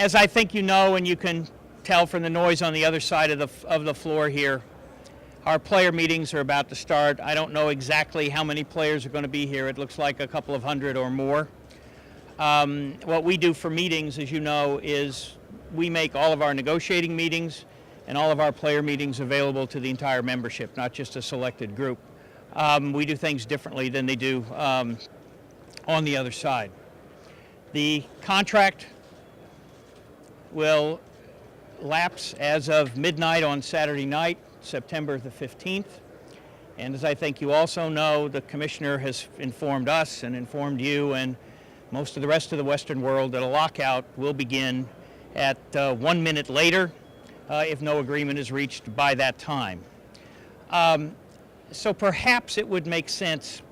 As I think you know, and you can tell from the noise on the other side of the floor here, our player meetings are about to start. I don't know exactly how many players are going to be here. It looks like a couple of hundred or more. What we do for meetings, as you know, is we make all of our negotiating meetings and all of our player meetings available to the entire membership, not just a selected group. We do things differently than they do on the other side. The contract will lapse as of midnight on Saturday night, September the 15th. And as I think you also know, the commissioner has informed us and informed you and most of the rest of the Western world that a lockout will begin at 1 minute later if no agreement is reached by that time. So perhaps it would make sense,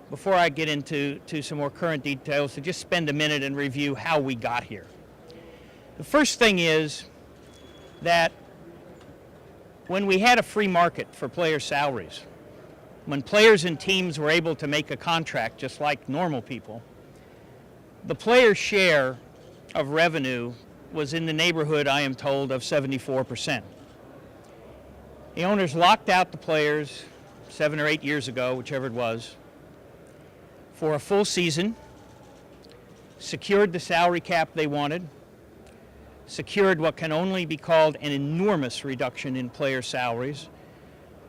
before I get into some more current details, to just spend a minute and review how we got here. The first thing is that when we had a free market for player salaries, when players and teams were able to make a contract just like normal people, the player's share of revenue was in the neighborhood, I am told, of 74%. The owners locked out the players 7 or 8 years ago, whichever it was, for a full season, secured the salary cap they wanted, secured what can only be called an enormous reduction in player salaries,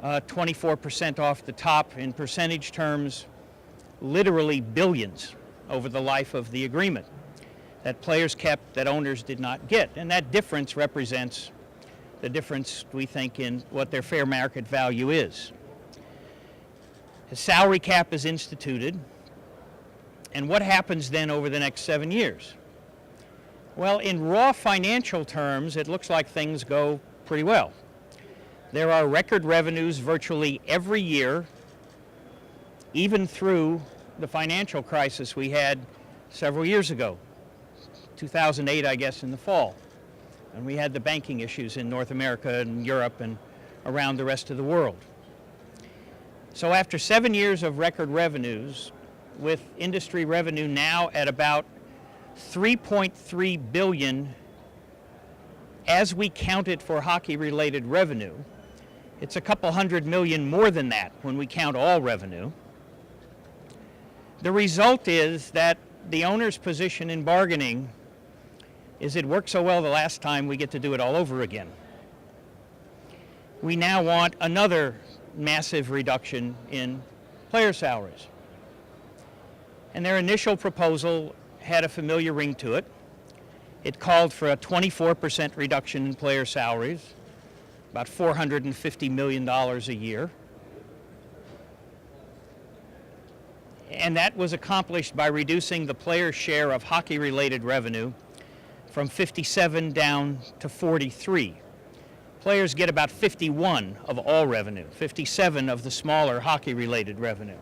24% off the top, in percentage terms, literally billions over the life of the agreement that players kept that owners did not get. And that difference represents the difference, we think, in what their fair market value is. A salary cap is instituted, and what happens then over the next 7 years? Well, in raw financial terms, it looks like things go pretty well. There are record revenues virtually every year, even through the financial crisis we had several years ago, 2008, I guess, in the fall. And we had the banking issues in North America and Europe and around the rest of the world. So after 7 years of record revenues, with industry revenue now at about $3.3 billion as we count it for hockey-related revenue, it's a couple $100 million more than that when we count all revenue. The result is that the owner's position in bargaining is it worked so well the last time, we get to do it all over again. We now want another massive reduction in player salaries. And their initial proposal had a familiar ring to it. It called for a 24% reduction in player salaries, about $450 million a year. And that was accomplished by reducing the player's share of hockey-related revenue from 57 down to 43. Players get about 51 of all revenue, 57 of the smaller hockey-related revenue.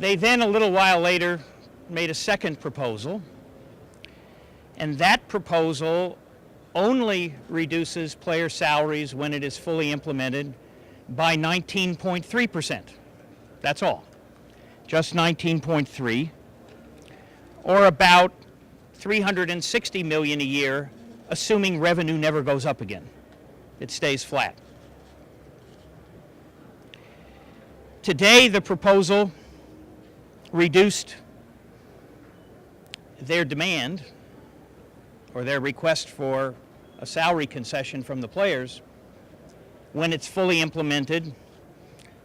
They then, a little while later, made a second proposal, and that proposal only reduces player salaries when it is fully implemented by 19.3%. That's all. Just 19.3, or about $360 million a year, assuming revenue never goes up again. It stays flat. Today, the proposal reduced their demand, or their request for a salary concession from the players, when it's fully implemented,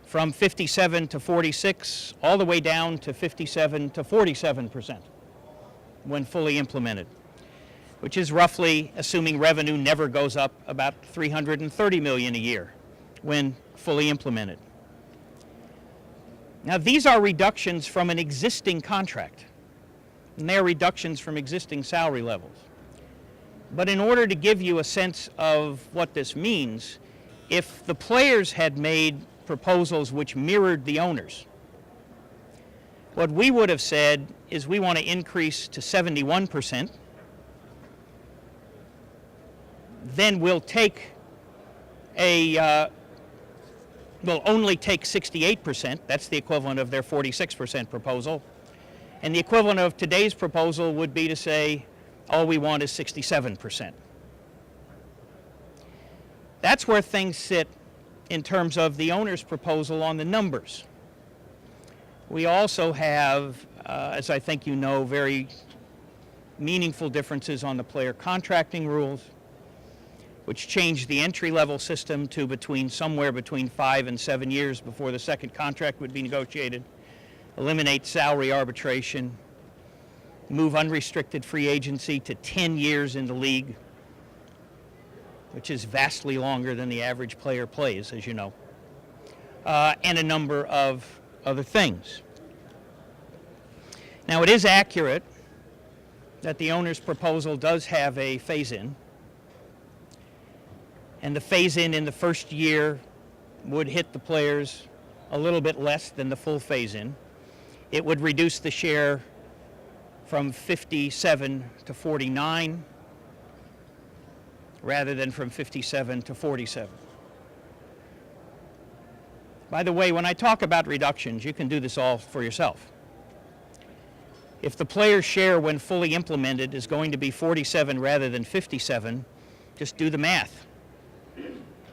from 57 to 46, all the way down to 57 to 47% when fully implemented, which is roughly, assuming revenue never goes up, about $330 million a year when fully implemented. Now, these are reductions from an existing contract, and they are reductions from existing salary levels. But in order to give you a sense of what this means, if the players had made proposals which mirrored the owners, what we would have said is we want to increase to 71%, then we'll only take 68%, that's the equivalent of their 46% proposal, And the equivalent of today's proposal would be to say, all we want is 67%. That's where things sit in terms of the owner's proposal on the numbers. We also have, as I think you know, very meaningful differences on the player contracting rules, which changed the entry-level system to somewhere between 5 and 7 years before the second contract would be negotiated, eliminate salary arbitration, move unrestricted free agency to 10 years in the league, which is vastly longer than the average player plays, as you know, and a number of other things. Now, it is accurate that the owner's proposal does have a phase-in, and the phase-in in the first year would hit the players a little bit less than the full phase-in. It would reduce the share from 57 to 49 rather than from 57 to 47. By the way, when I talk about reductions, you can do this all for yourself. If the player's share when fully implemented is going to be 47 rather than 57, just do the math.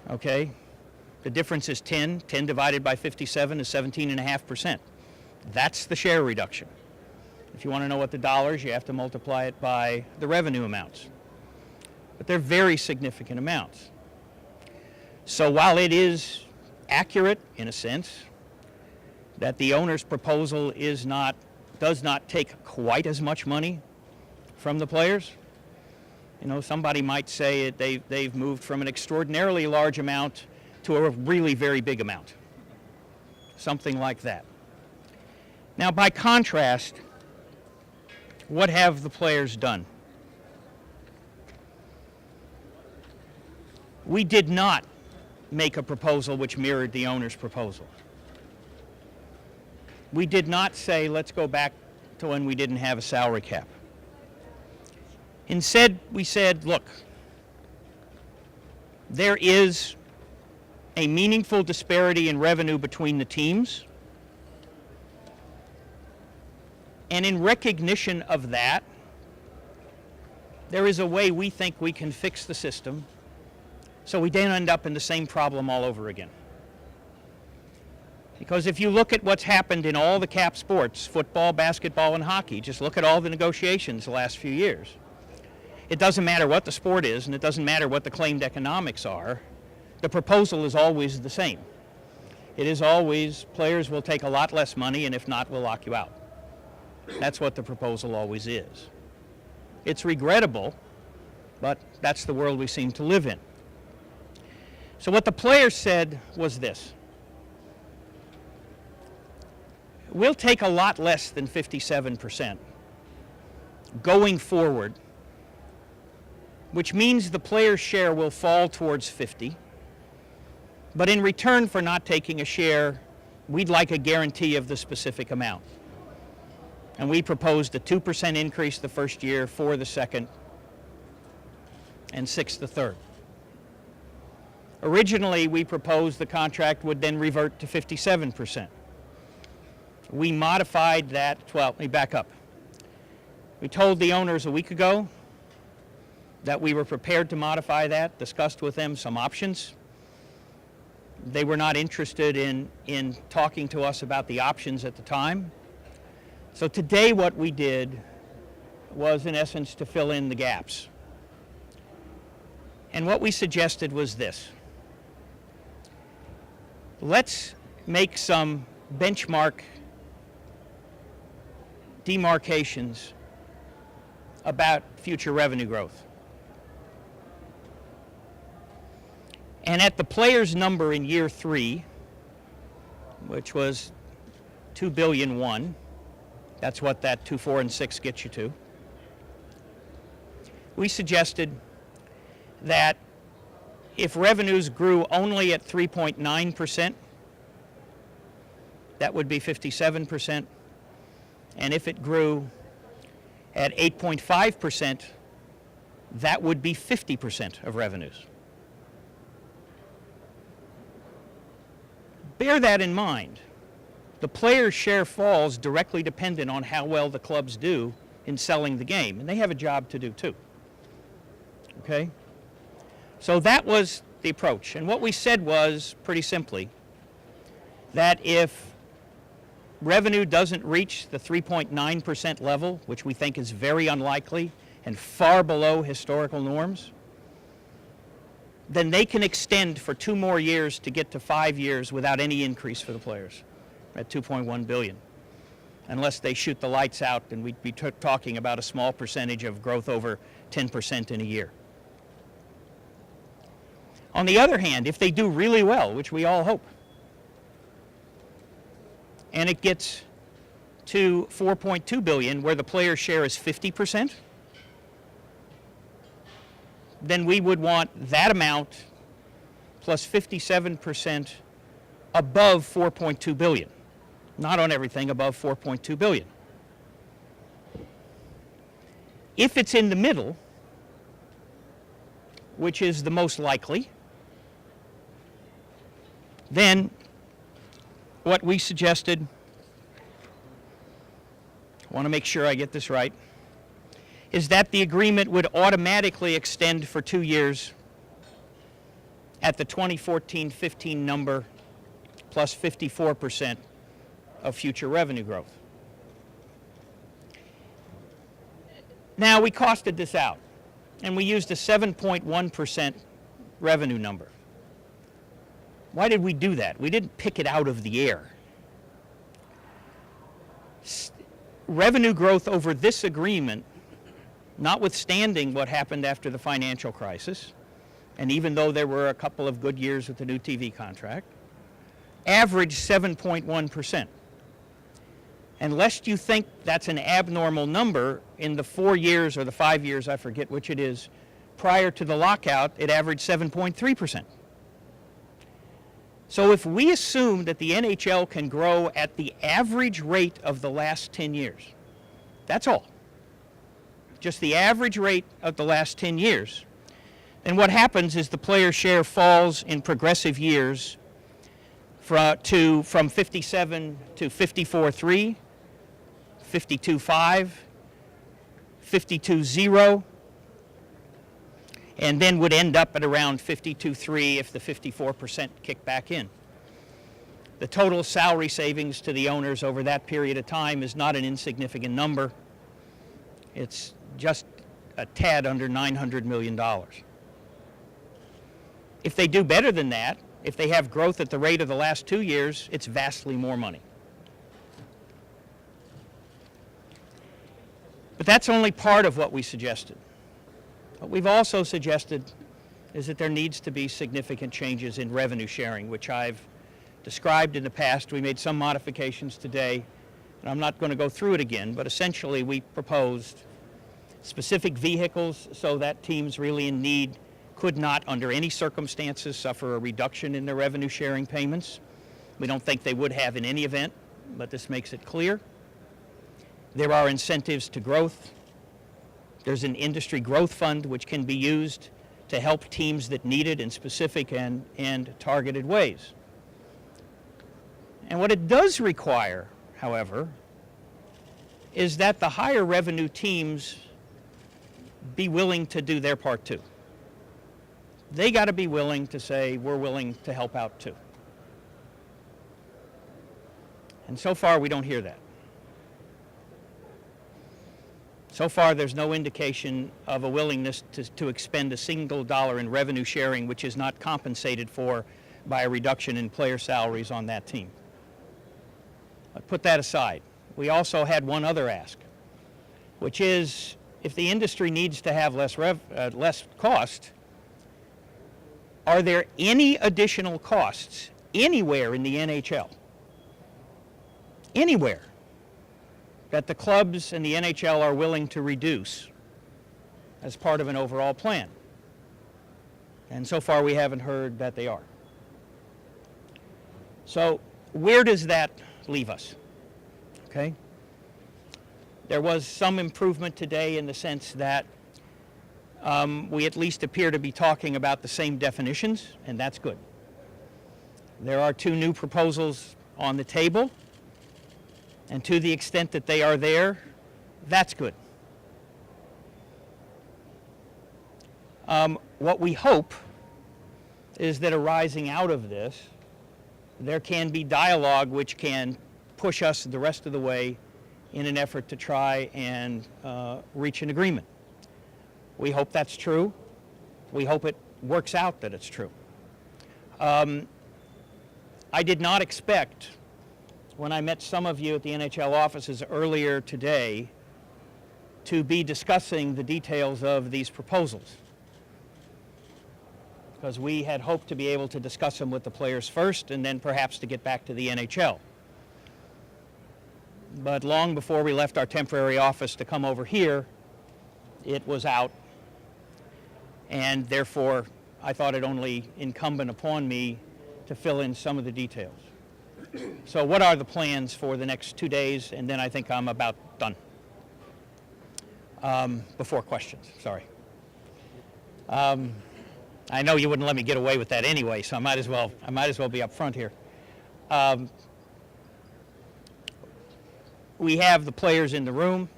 Okay? The difference is 10. 10 divided by 57 is 17.5%. That's the share reduction. If you want to know what the dollars, you have to multiply it by the revenue amounts. But they're very significant amounts. So while it is accurate, in a sense, that the owner's proposal does not take quite as much money from the players, you know, somebody might say they've moved from an extraordinarily large amount to a really very big amount. Something like that. Now, by contrast, what have the players done? We did not make a proposal which mirrored the owner's proposal. We did not say, let's go back to when we didn't have a salary cap. Instead, we said, look, there is a meaningful disparity in revenue between the teams. And in recognition of that, there is a way we think we can fix the system so we don't end up in the same problem all over again. Because if you look at what's happened in all the cap sports, football, basketball, and hockey, just look at all the negotiations the last few years. It doesn't matter what the sport is, and it doesn't matter what the claimed economics are. The proposal is always the same. It is always, players will take a lot less money, and if not, we'll lock you out. That's what the proposal always is. It's regrettable, but that's the world we seem to live in. So what the players said was this: we'll take a lot less than 57% going forward, which means the player's share will fall towards 50. But in return for not taking a share, we'd like a guarantee of the specific amount. And we proposed a 2% increase the first year, 4% the second, and 6% the third. Originally, we proposed the contract would then revert to 57%. We modified that, well, let me back up. We told the owners a week ago that we were prepared to modify that, discussed with them some options. They were not interested in talking to us about the options at the time. So today what we did was, in essence, to fill in the gaps. And what we suggested was this: let's make some benchmark demarcations about future revenue growth. And at the player's number in year 3, which was $2.1 billion, that's what that 2, 4, and 6 gets you to, we suggested that if revenues grew only at 3.9%, that would be 57%. And if it grew at 8.5%, that would be 50% of revenues. Bear that in mind, the player's share falls directly dependent on how well the clubs do in selling the game. And they have a job to do too. Okay? So that was the approach. And what we said was, pretty simply, that if revenue doesn't reach the 3.9% level, which we think is very unlikely and far below historical norms, then they can extend for 2 more years to get to 5 years without any increase for the players at $2.1 billion. Unless they shoot the lights out, then we'd be talking about a small percentage of growth over 10% in a year. On the other hand, if they do really well, which we all hope, and it gets to $4.2 billion where the player share is 50%, then we would want that amount plus 57% above $4.2 billion. Not on everything, above $4.2 billion. If it's in the middle, which is the most likely, then what we suggested, I want to make sure I get this right, is that the agreement would automatically extend for 2 years at the 2014-15 number plus 54% of future revenue growth. Now, we costed this out, and we used a 7.1% revenue number. Why did we do that? We didn't pick it out of the air. Revenue growth over this agreement, notwithstanding what happened after the financial crisis, and even though there were a couple of good years with the new TV contract, averaged 7.1%. And lest you think that's an abnormal number, in the 4 years or the 5 years, I forget which it is, prior to the lockout, it averaged 7.3%. So if we assume that the NHL can grow at the average rate of the last 10 years, that's all, just the average rate of the last 10 years, then what happens is the player share falls in progressive years from 57 to 54.3, 52.5, 52.0, and then would end up at around 52.3 if the 54% kick back in. The total salary savings to the owners over that period of time is not an insignificant number. It's just a tad under $900 million. If they do better than that, if they have growth at the rate of the last 2 years, it's vastly more money. But that's only part of what we suggested. What we've also suggested is that there needs to be significant changes in revenue sharing, which I've described in the past. We made some modifications today, and I'm not going to go through it again, but essentially we proposed specific vehicles so that teams really in need could not, under any circumstances, suffer a reduction in their revenue sharing payments. We don't think they would have in any event, but this makes it clear. There are incentives to growth. There's an industry growth fund which can be used to help teams that need it in specific and targeted ways. And what it does require, however, is that the higher revenue teams be willing to do their part too. They got to be willing to say, we're willing to help out too. And so far, we don't hear that. So far, there's no indication of a willingness to expend a single dollar in revenue sharing which is not compensated for by a reduction in player salaries on that team. But put that aside. We also had one other ask, which is if the industry needs to have less cost, are there any additional costs anywhere in the NHL? Anywhere that the clubs and the NHL are willing to reduce as part of an overall plan? And so far we haven't heard that they are. So where does that leave us? Okay? There was some improvement today in the sense that we at least appear to be talking about the same definitions, and that's good. There are 2 new proposals on the table. And to the extent that they are there, that's good. What we hope is that arising out of this, there can be dialogue which can push us the rest of the way in an effort to try and reach an agreement. We hope that's true. We hope it works out that it's true. I did not expect, when I met some of you at the NHL offices earlier today, to be discussing the details of these proposals, because we had hoped to be able to discuss them with the players first and then perhaps to get back to the NHL. But long before we left our temporary office to come over here, it was out, and therefore I thought it only incumbent upon me to fill in some of the details. So what are the plans for the next 2 days? And then I think I'm about done. Before questions, sorry. I know you wouldn't let me get away with that anyway, so I might as well be up front here. We have the players in the room.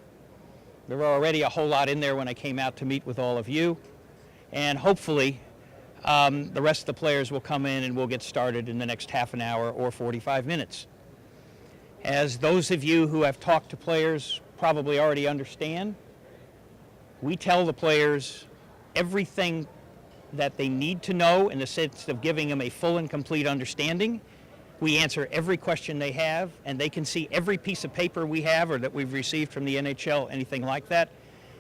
There were already a whole lot in there when I came out to meet with all of you. And hopefully, the rest of the players will come in and we'll get started in the next half an hour or 45 minutes. As those of you who have talked to players probably already understand, we tell the players everything that they need to know in the sense of giving them a full and complete understanding. We answer every question they have, and they can see every piece of paper we have or that we've received from the NHL, anything like that,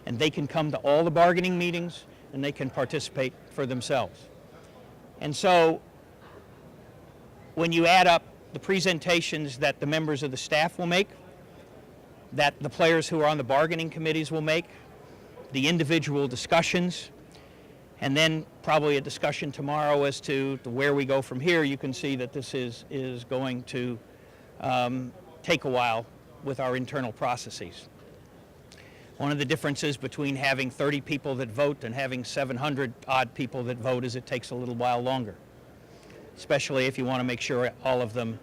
and they can come to all the bargaining meetings and they can participate for themselves. And so when you add up the presentations that the members of the staff will make, that the players who are on the bargaining committees will make, the individual discussions, and then probably a discussion tomorrow as to where we go from here, you can see that this is going to take a while with our internal processes. One of the differences between having 30 people that vote and having 700 odd people that vote is it takes a little while longer, especially if you want to make sure all of them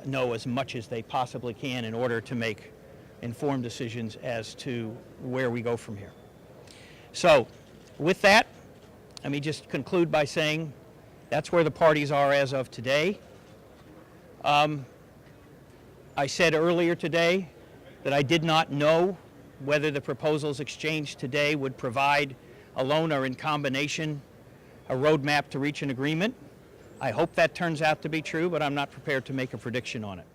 know as much as they possibly can in order to make informed decisions as to where we go from here. So with that, let me just conclude by saying that's where the parties are as of today. I said earlier today that I did not know whether the proposals exchanged today would provide, alone or in combination, a roadmap to reach an agreement. I hope that turns out to be true, but I'm not prepared to make a prediction on it.